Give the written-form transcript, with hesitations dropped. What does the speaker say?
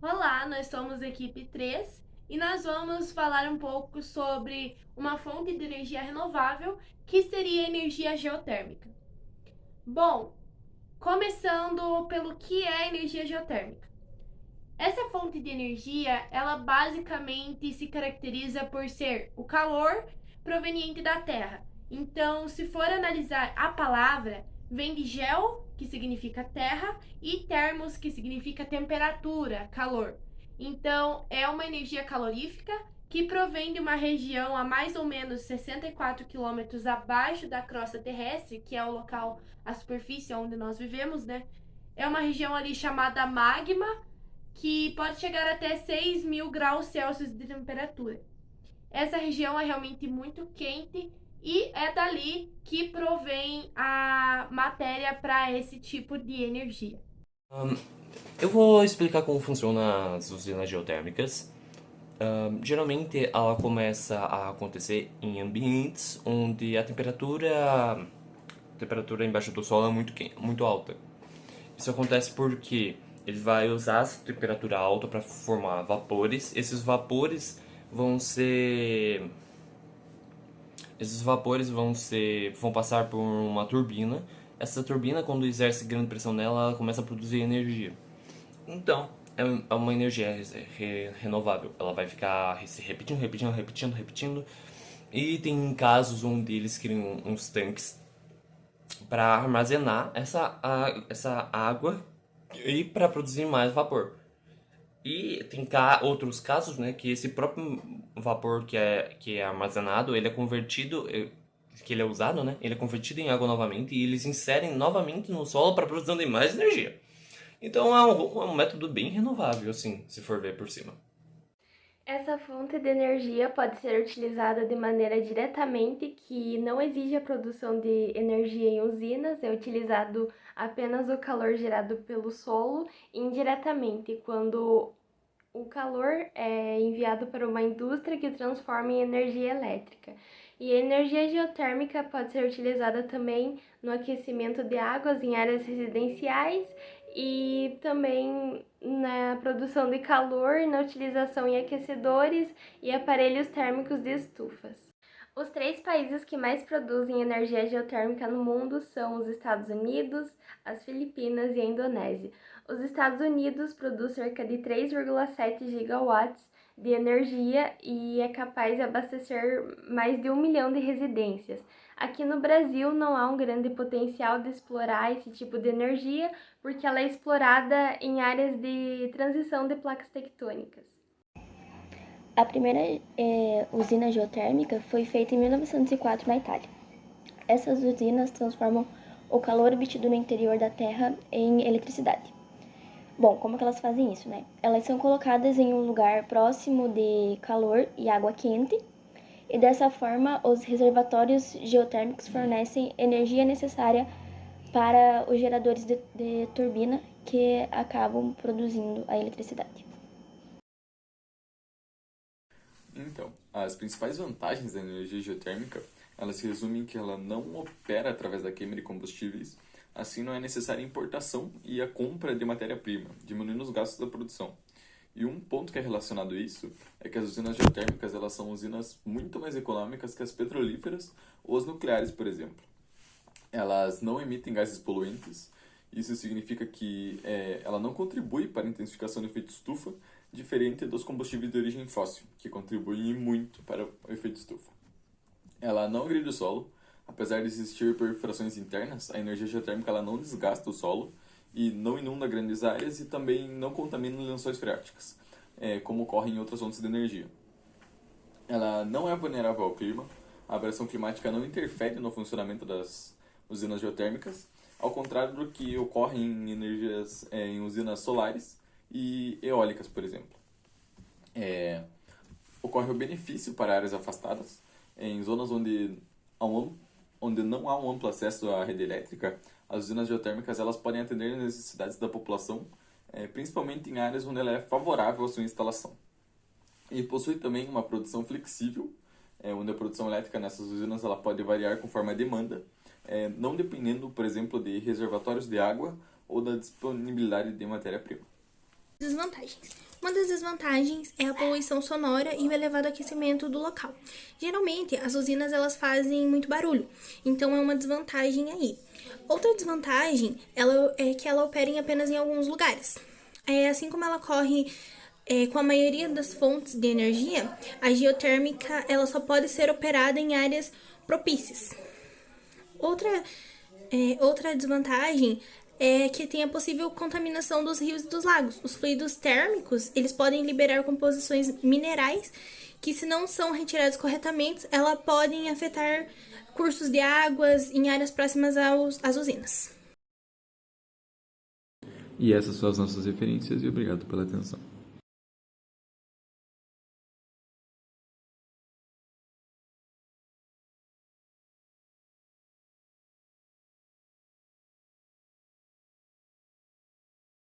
Olá, nós somos a equipe 3 e nós vamos falar um pouco sobre uma fonte de energia renovável que seria a energia geotérmica. Bom, começando pelo que é energia geotérmica. Essa fonte de energia, ela basicamente se caracteriza por ser o calor proveniente da Terra. Então, se for analisar a palavra, vem de geo, que significa terra, e termos, que significa temperatura, calor. Então, é uma energia calorífica que provém de uma região a mais ou menos 64 quilômetros abaixo da crosta terrestre, que é o local, a superfície onde nós vivemos, né? É uma região ali chamada magma, que pode chegar até 6.000 graus Celsius de temperatura. Essa região é realmente muito quente e é dali que provém a matéria para esse tipo de energia. Ahn, eu vou explicar como funcionam as usinas geotérmicas. Geralmente ela começa a acontecer em ambientes onde a temperatura embaixo do solo é muito alta. Isso acontece porque ele vai usar essa temperatura alta para formar vapores. Esses vapores vão passar por uma turbina. Essa turbina, quando exerce grande pressão nela, ela começa a produzir energia. Então, é uma energia renovável. Ela vai ficar se repetindo, repetindo, repetindo, repetindo. E tem casos onde eles criam uns tanques para armazenar essa água e para produzir mais vapor. E tem outros casos, né, que esse próprio vapor que é armazenado, ele é convertido, que ele é usado, né, ele é convertido em água novamente e eles inserem novamente no solo para produção de mais energia. Então é um método bem renovável, assim, se for ver por cima. Essa fonte de energia pode ser utilizada de maneira diretamente, que não exige a produção de energia em usinas, é utilizado apenas o calor gerado pelo solo, indiretamente, quando o calor é enviado para uma indústria que transforma em energia elétrica. E a energia geotérmica pode ser utilizada também no aquecimento de águas em áreas residenciais e também na produção de calor, na utilização em aquecedores e aparelhos térmicos de estufas. Os três países que mais produzem energia geotérmica no mundo são os Estados Unidos, as Filipinas e a Indonésia. Os Estados Unidos produz cerca de 3,7 gigawatts de energia e é capaz de abastecer mais de 1 milhão de residências. Aqui no Brasil não há um grande potencial de explorar esse tipo de energia, porque ela é explorada em áreas de transição de placas tectônicas. A primeira usina geotérmica foi feita em 1904 na Itália. Essas usinas transformam o calor obtido no interior da Terra em eletricidade. Bom, como que elas fazem isso, né? Elas são colocadas em um lugar próximo de calor e água quente, e dessa forma os reservatórios geotérmicos fornecem energia necessária para os geradores de turbina que acabam produzindo a eletricidade. Então, as principais vantagens da energia geotérmica, elas se resumem em que ela não opera através da queima de combustíveis, assim não é necessária a importação e a compra de matéria-prima, diminuindo os gastos da produção. E um ponto que é relacionado a isso é que as usinas geotérmicas elas são usinas muito mais econômicas que as petrolíferas ou as nucleares, por exemplo. Elas não emitem gases poluentes. Isso significa que ela não contribui para a intensificação do efeito estufa, diferente dos combustíveis de origem fóssil, que contribuem muito para o efeito estufa. Ela não agride o solo, apesar de existir perfurações internas, a energia geotérmica ela não desgasta o solo e não inunda grandes áreas e também não contamina lençóis freáticas, como ocorre em outras fontes de energia. Ela não é vulnerável ao clima, a variação climática não interfere no funcionamento das usinas geotérmicas, ao contrário do que ocorre em usinas solares e eólicas, por exemplo. Ocorre o benefício para áreas afastadas, em zonas onde não há um amplo acesso à rede elétrica. As usinas geotérmicas elas podem atender às necessidades da população, principalmente em áreas onde ela é favorável à sua instalação. E possui também uma produção flexível, onde a produção elétrica nessas usinas ela pode variar conforme a demanda, não dependendo, por exemplo, de reservatórios de água ou da disponibilidade de matéria-prima. Desvantagens. Uma das desvantagens é a poluição sonora e o elevado aquecimento do local. Geralmente, as usinas elas fazem muito barulho, então é uma desvantagem aí. Outra desvantagem é que ela opera apenas em alguns lugares. Assim como ela ocorre com a maioria das fontes de energia, a geotérmica ela só pode ser operada em áreas propícias. Outra desvantagem é que tem a possível contaminação dos rios e dos lagos. Os fluidos térmicos, eles podem liberar composições minerais que, se não são retirados corretamente, elas podem afetar cursos de águas em áreas próximas às usinas. E essas são as nossas referências e obrigado pela atenção.